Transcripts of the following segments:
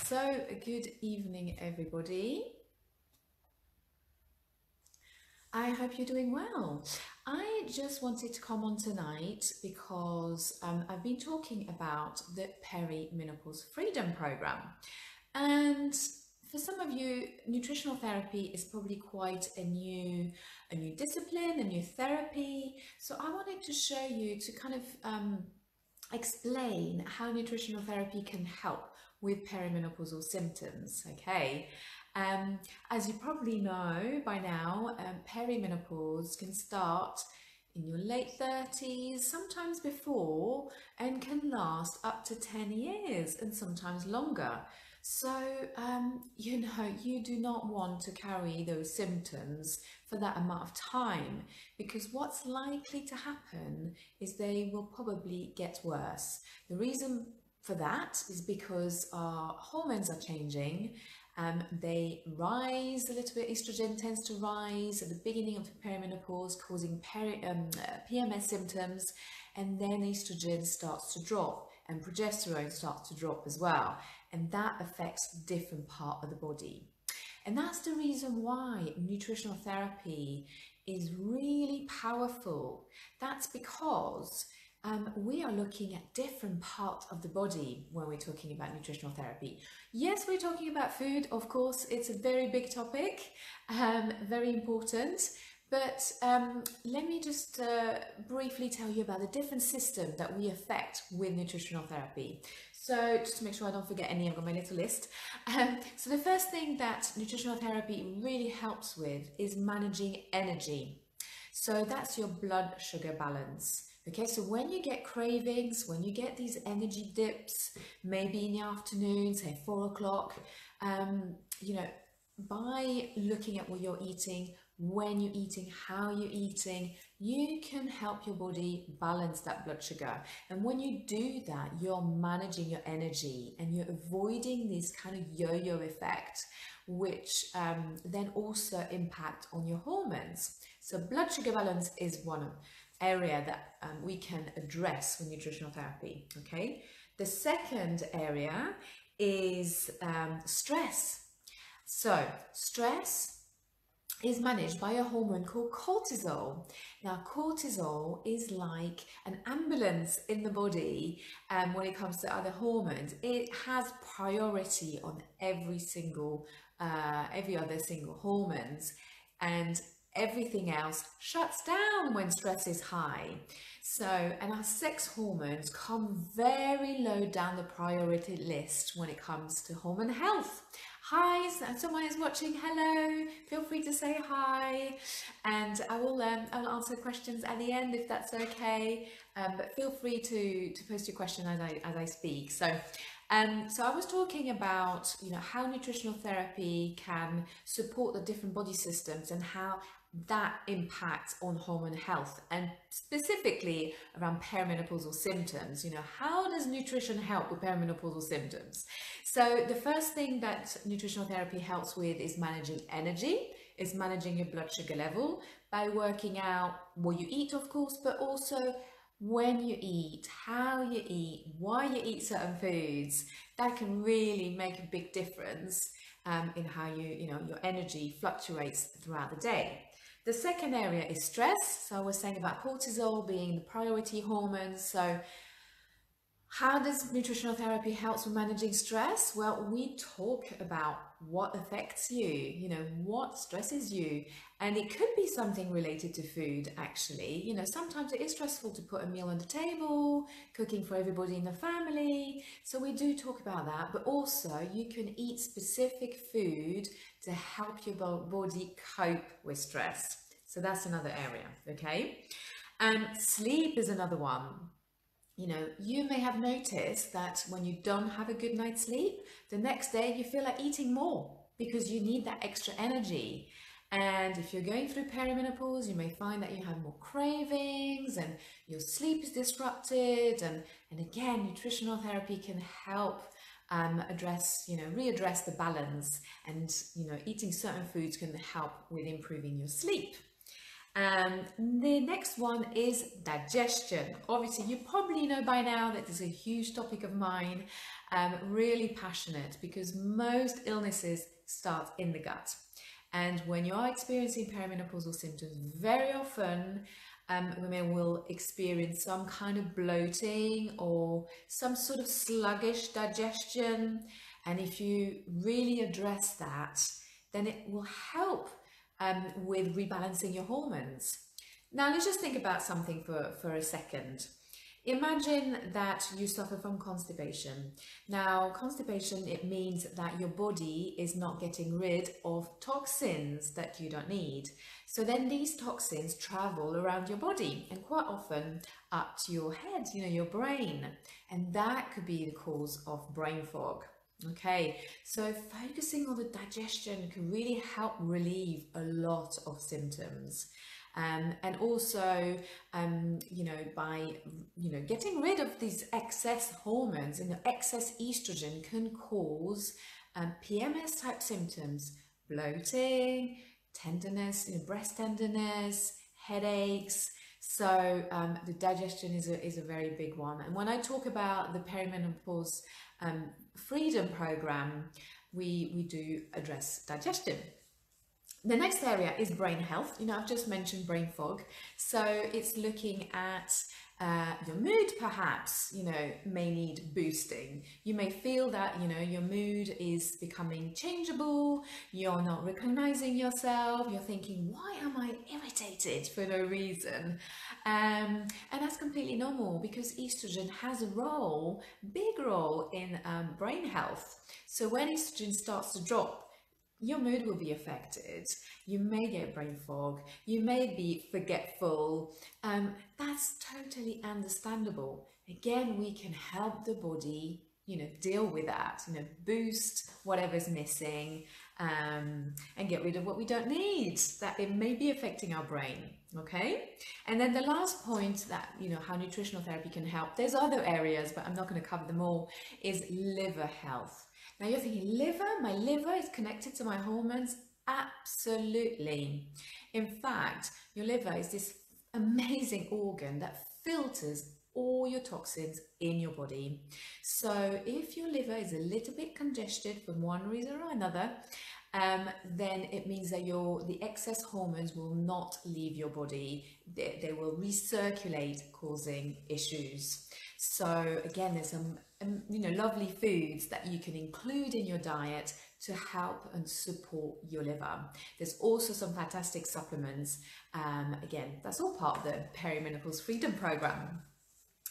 So, good evening, everybody. I hope you're doing well. I just wanted to come on tonight because I've been talking about the Perimenopause Freedom Program. And for some of you, nutritional therapy is probably quite a new discipline, a new therapy. So I wanted to show you to kind of explain how nutritional therapy can help with perimenopausal symptoms. Okay. Um, as you probably know by now, perimenopause can start in your late 30s, sometimes before, and can last up to 10 years and sometimes longer. So, you do not want to carry those symptoms for that amount of time because what's likely to happen is they will probably get worse. The reason for that is because our hormones are changing. They rise a little bit. Estrogen tends to rise at the beginning of the perimenopause, causing PMS symptoms, and then estrogen starts to drop and progesterone starts to drop as well, and that affects different part of the body. And that's the reason why nutritional therapy is really powerful. That's because we are looking at different parts of the body when we're talking about nutritional therapy. Yes, we're talking about food, of course, it's a very big topic, very important. But let me just briefly tell you about the different systems that we affect with nutritional therapy. So just to make sure I don't forget any, I've got my little list. So the first thing that nutritional therapy really helps with is managing energy. So that's your blood sugar balance. Okay, so when you get cravings, when you get these energy dips, maybe in the afternoon, say 4 o'clock, you know, by looking at what you're eating, when you're eating, how you're eating, you can help your body balance that blood sugar. And when you do that, you're managing your energy and you're avoiding this kind of yo-yo effect, which then also impact on your hormones. So blood sugar balance is one area that we can address with nutritional therapy. Okay, the second area is stress. So stress is managed by a hormone called cortisol. Now, cortisol is like an ambulance in the body when it comes to other hormones. It has priority on every other single hormones, and everything else shuts down when stress is high. So, and our sex hormones come very low down the priority list when it comes to hormone health. Hi, someone is watching. Hello, feel free to say hi, and I will answer questions at the end if that's okay. But feel free to post your question as I speak. So I was talking about how nutritional therapy can support the different body systems and how that impacts on hormone health, and specifically around perimenopausal symptoms. How does nutrition help with perimenopausal symptoms? So the first thing that nutritional therapy helps with is managing energy, is managing your blood sugar level by working out what you eat, of course, but also when you eat, how you eat, why you eat certain foods. That can really make a big difference in how your energy fluctuates throughout the day. The second area is stress. So I was saying about cortisol being the priority hormone. So how does nutritional therapy help with managing stress? Well, we talk about what affects you, what stresses you. And it could be something related to food, actually. Sometimes it is stressful to put a meal on the table, cooking for everybody in the family. So we do talk about that. But also, you can eat specific food to help your body cope with stress. So that's another area, okay? And sleep is another one. You may have noticed that when you don't have a good night's sleep, the next day you feel like eating more because you need that extra energy. And if you're going through perimenopause, you may find that you have more cravings and your sleep is disrupted. And again, nutritional therapy can help readdress the balance, and eating certain foods can help with improving your sleep. The next one is digestion. Obviously, you probably know by now that this is a huge topic of mine. Really passionate because most illnesses start in the gut. And when you are experiencing perimenopausal symptoms, very often women will experience some kind of bloating or some sort of sluggish digestion. And if you really address that, then it will help with rebalancing your hormones. Now, let's just think about something for a second. Imagine that you suffer from constipation. Now, constipation, it means that your body is not getting rid of toxins that you don't need. So then these toxins travel around your body and quite often up to your head, your brain. And that could be the cause of brain fog. Okay, so focusing on the digestion can really help relieve a lot of symptoms. And also, by, getting rid of these excess hormones, and excess estrogen can cause PMS type symptoms, bloating, tenderness, breast tenderness, headaches. So the digestion is a very big one. And when I talk about the perimenopause freedom program, we do address digestion. The next area is brain health. I've just mentioned brain fog. So it's looking at your mood, perhaps, may need boosting. You may feel that, your mood is becoming changeable. You're not recognizing yourself. You're thinking, why am I irritated for no reason? And that's completely normal because estrogen has a role, big role in brain health. So when estrogen starts to drop, your mood will be affected. You may get brain fog. You may be forgetful. That's totally understandable. Again, we can help the body, deal with that, boost whatever's missing, and get rid of what we don't need, that it may be affecting our brain. Okay. And then the last point that, how nutritional therapy can help, there's other areas, but I'm not going to cover them all, is liver health. Now you're thinking, liver? My liver is connected to my hormones? Absolutely. In fact, your liver is this amazing organ that filters all your toxins in your body. So if your liver is a little bit congested for one reason or another, then it means that the excess hormones will not leave your body. They will recirculate, causing issues. So again, there's some lovely foods that you can include in your diet to help and support your liver. There's also some fantastic supplements. Again, that's all part of the Perimenopause Freedom Program.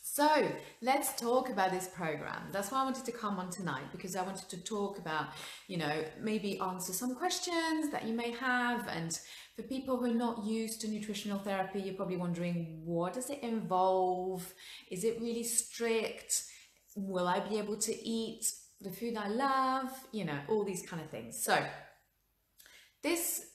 So let's talk about this program. That's why I wanted to come on tonight, because I wanted to talk about, maybe answer some questions that you may have. And for people who are not used to nutritional therapy, you're probably wondering, what does it involve? Is it really strict? Will I be able to eat the food I love? All these kind of things. So this,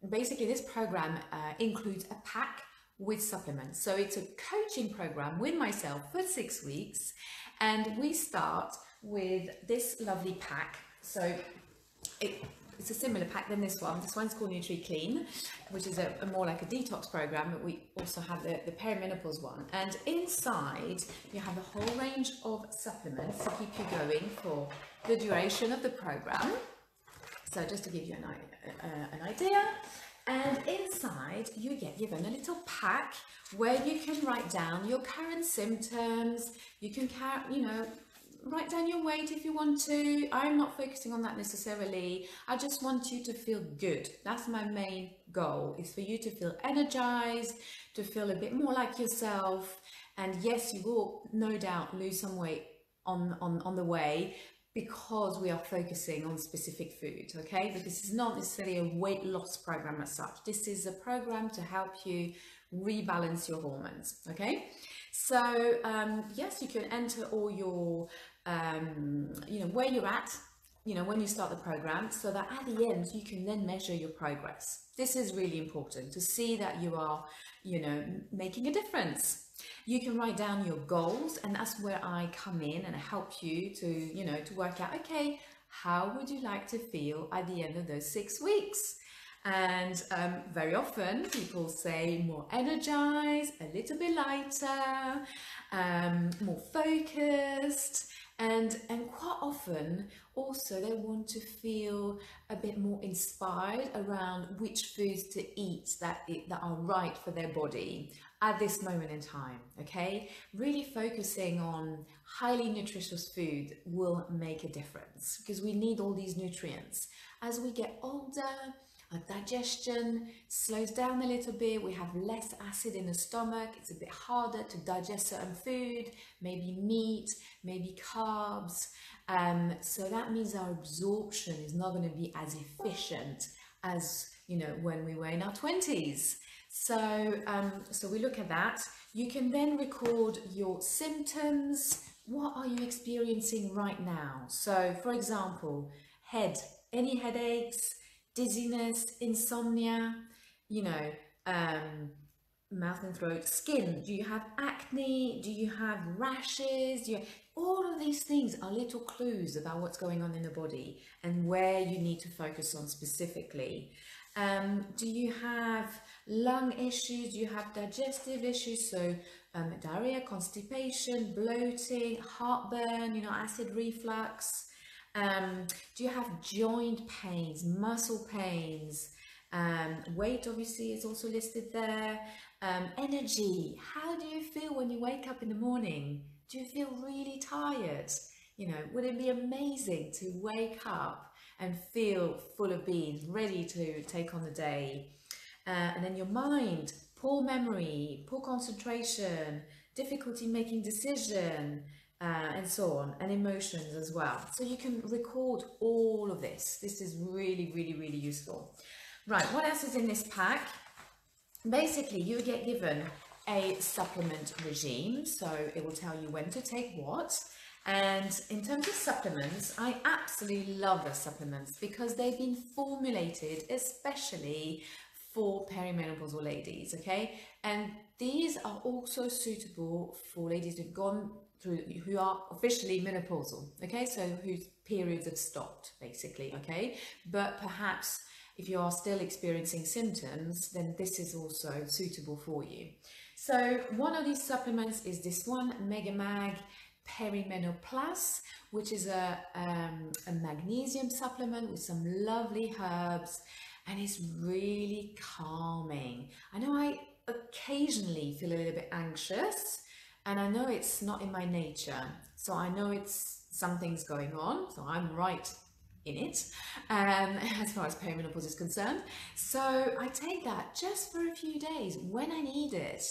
basically this program includes a pack with supplements. So it's a coaching program with myself for 6 weeks, and we start with this lovely pack. So it's a similar pack than this one. This one's called Nutri-Clean, which is a more like a detox program, but we also have the perimenopause one. And inside you have a whole range of supplements to keep you going for the duration of the program. So just to give you an idea. And inside you get given a little pack where you can write down your current symptoms. You can write down your weight if you want to. I'm not focusing on that necessarily. I just want you to feel good. That's my main goal, is for you to feel energized, to feel a bit more like yourself. And yes, you will no doubt lose some weight on the way, because we are focusing on specific food, okay? Because it's not necessarily a weight loss program as such. This is a program to help you rebalance your hormones, okay? So yes, you can enter all your, where you're at, when you start the program, so that at the end you can then measure your progress. This is really important to see that you are, making a difference. You can write down your goals, and that's where I come in and help you to, to work out, okay, how would you like to feel at the end of those 6 weeks? And very often people say more energized, a little bit lighter, more focused, and quite often also they want to feel a bit more inspired around which foods to eat that are right for their body at this moment in time. Okay, really focusing on highly nutritious food will make a difference because we need all these nutrients as we get older. Our digestion slows down a little bit, we have less acid in the stomach, it's a bit harder to digest certain food, maybe meat, maybe carbs. So that means our absorption is not going to be as efficient as, you know, when we were in our 20s. So, so we look at that. You can then record your symptoms. What are you experiencing right now? So, for example, any headaches, dizziness, insomnia, you know, mouth and throat, skin. Do you have acne? Do you have rashes? All of these things are little clues about what's going on in the body and where you need to focus on specifically. Do you have lung issues? Do you have digestive issues? So diarrhea, constipation, bloating, heartburn, you know, acid reflux. Do you have joint pains, muscle pains? Weight obviously is also listed there. Energy, how do you feel when you wake up in the morning? Do you feel really tired? You know, would it be amazing to wake up and feel full of beans, ready to take on the day? And then your mind, poor memory, poor concentration, difficulty making decision, and so on, and emotions as well. So you can record all of this. This is really, really, really useful. Right, what else is in this pack? Basically, you get given a supplement regime, so it will tell you when to take what. And in terms of supplements, I absolutely love the supplements because they've been formulated especially for perimenopausal ladies, okay? And these are also suitable for ladies who've gone through, who are officially menopausal, okay? So whose periods have stopped, basically, okay? But perhaps if you are still experiencing symptoms, then this is also suitable for you. So one of these supplements is this one, Megamag Perimenopause, which is a magnesium supplement with some lovely herbs, and it's really calming. I know I occasionally feel a little bit anxious, and I know it's not in my nature, so I know it's something's going on, so I'm right in it as far as perimenopause is concerned. So I take that just for a few days when I need it,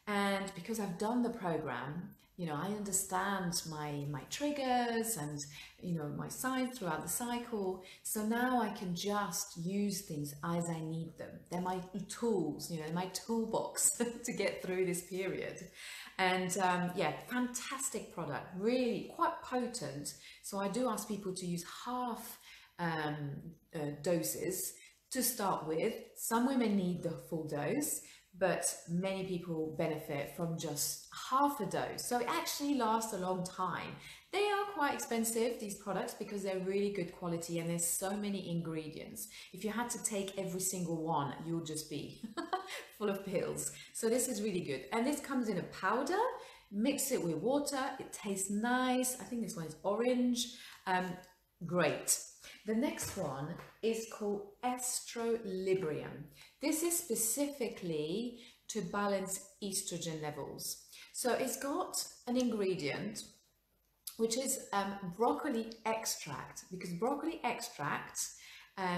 and because I've done the program, you know, I understand my triggers and, you know, my signs throughout the cycle. So now I can just use things as I need them. They're my tools, you know, my toolbox to get through this period. And yeah, fantastic product, really quite potent. So I do ask people to use half doses to start with. Some women need the full dose, but many people benefit from just half a dose. So it actually lasts a long time. They are quite expensive, these products, because they're really good quality and there's so many ingredients. If you had to take every single one, you'll just be full of pills. So this is really good. And this comes in a powder. Mix it with water. It tastes nice. I think this one is orange. Great. The next one is called Estrolibrium. This is specifically to balance estrogen levels. So it's got an ingredient which is broccoli extract, because broccoli extract,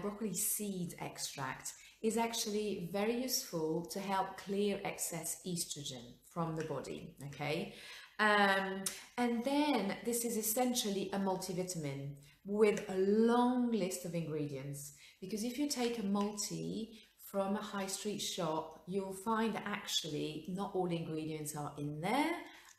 broccoli seed extract, is actually very useful to help clear excess estrogen from the body, okay? And then this is essentially a multivitamin with a long list of ingredients, because if you take a multi from a high street shop, you'll find that actually not all the ingredients are in there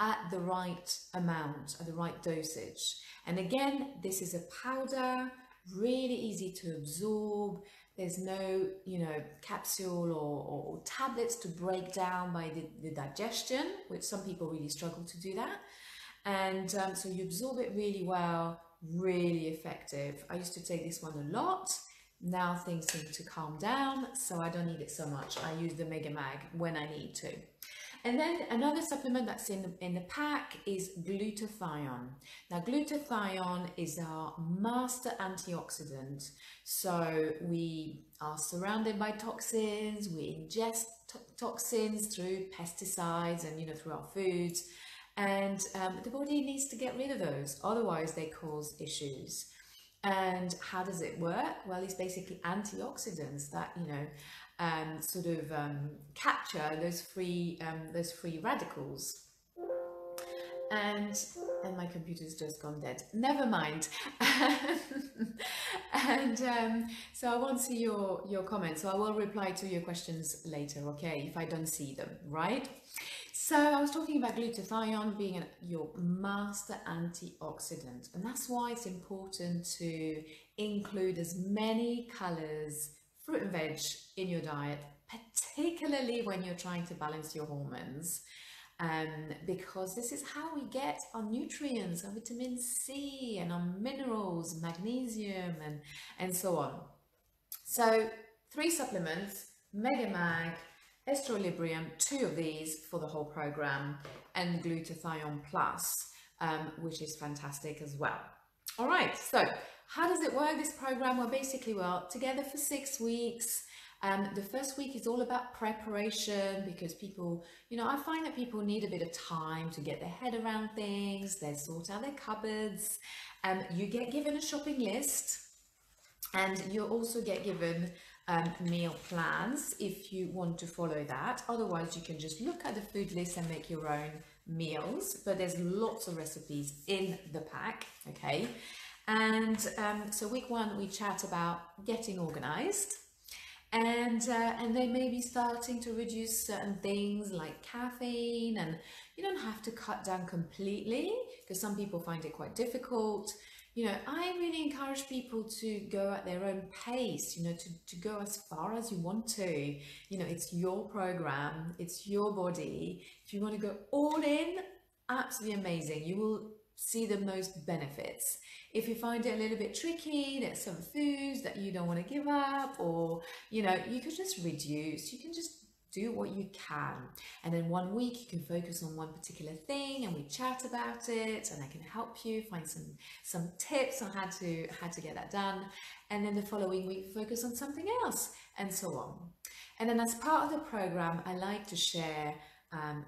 at the right amount, at the right dosage. And again, this is a powder, really easy to absorb. There's no, you know, capsule or tablets to break down by the digestion, which some people really struggle to do that. And so you absorb it really well, really effective. I used to take this one a lot. Now things seem to calm down, so I don't need it so much. I use the Mega Mag when I need to. And then another supplement that's in the pack is glutathione. Now, glutathione is our master antioxidant. So we are surrounded by toxins, we ingest toxins through pesticides and, through our foods. And the body needs to get rid of those, otherwise they cause issues. And how does it work? Well, it's basically antioxidants that, capture those free radicals. And my computer's just gone dead. Never mind. And so I won't see your comments. So I will reply to your questions later, okay, if I don't see them, right? So I was talking about glutathione being your master antioxidant, and that's why it's important to include as many colors, fruit and veg in your diet, particularly when you're trying to balance your hormones, because this is how we get our nutrients, our vitamin C and our minerals, magnesium and so on. So 3 supplements, Mega Mag, Estrolibrium, 2 of these for the whole program, and glutathione plus, which is fantastic as well. All right, so how does it work, this program? Well, basically, together for 6 weeks. The first week is all about preparation, because people, I find that people need a bit of time to get their head around things. They sort out their cupboards, and you get given a shopping list, and you also get given meal plans if you want to follow that. Otherwise, you can just look at the food list and make your own meals, but there's lots of recipes in the pack, okay? And so week 1, we chat about getting organized, and they may be starting to reduce certain things like caffeine, and you don't have to cut down completely, because some people find it quite difficult. I really encourage people to go at their own pace, to go as far as you want to. It's your program, it's your body. If you want to go all in, absolutely amazing. You will see the most benefits. If you find it a little bit tricky, there's some foods that you don't want to give up, or, you could just reduce. You can just do what you can, and then 1 week you can focus on one particular thing, and we chat about it, and I can help you find some tips on how to get that done. And then the following week focus on something else, and so on. And then as part of the program, I like to share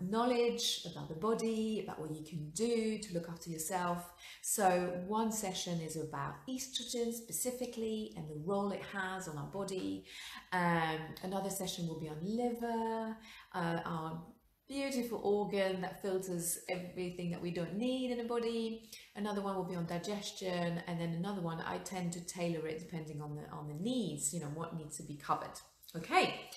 knowledge about the body, about what you can do to look after yourself. So one session is about estrogen specifically and the role it has on our body. Another session will be on liver, our beautiful organ that filters everything that we don't need in the body. Another one will be on digestion, and then another one I tend to tailor it depending on the needs, what needs to be covered. Okay.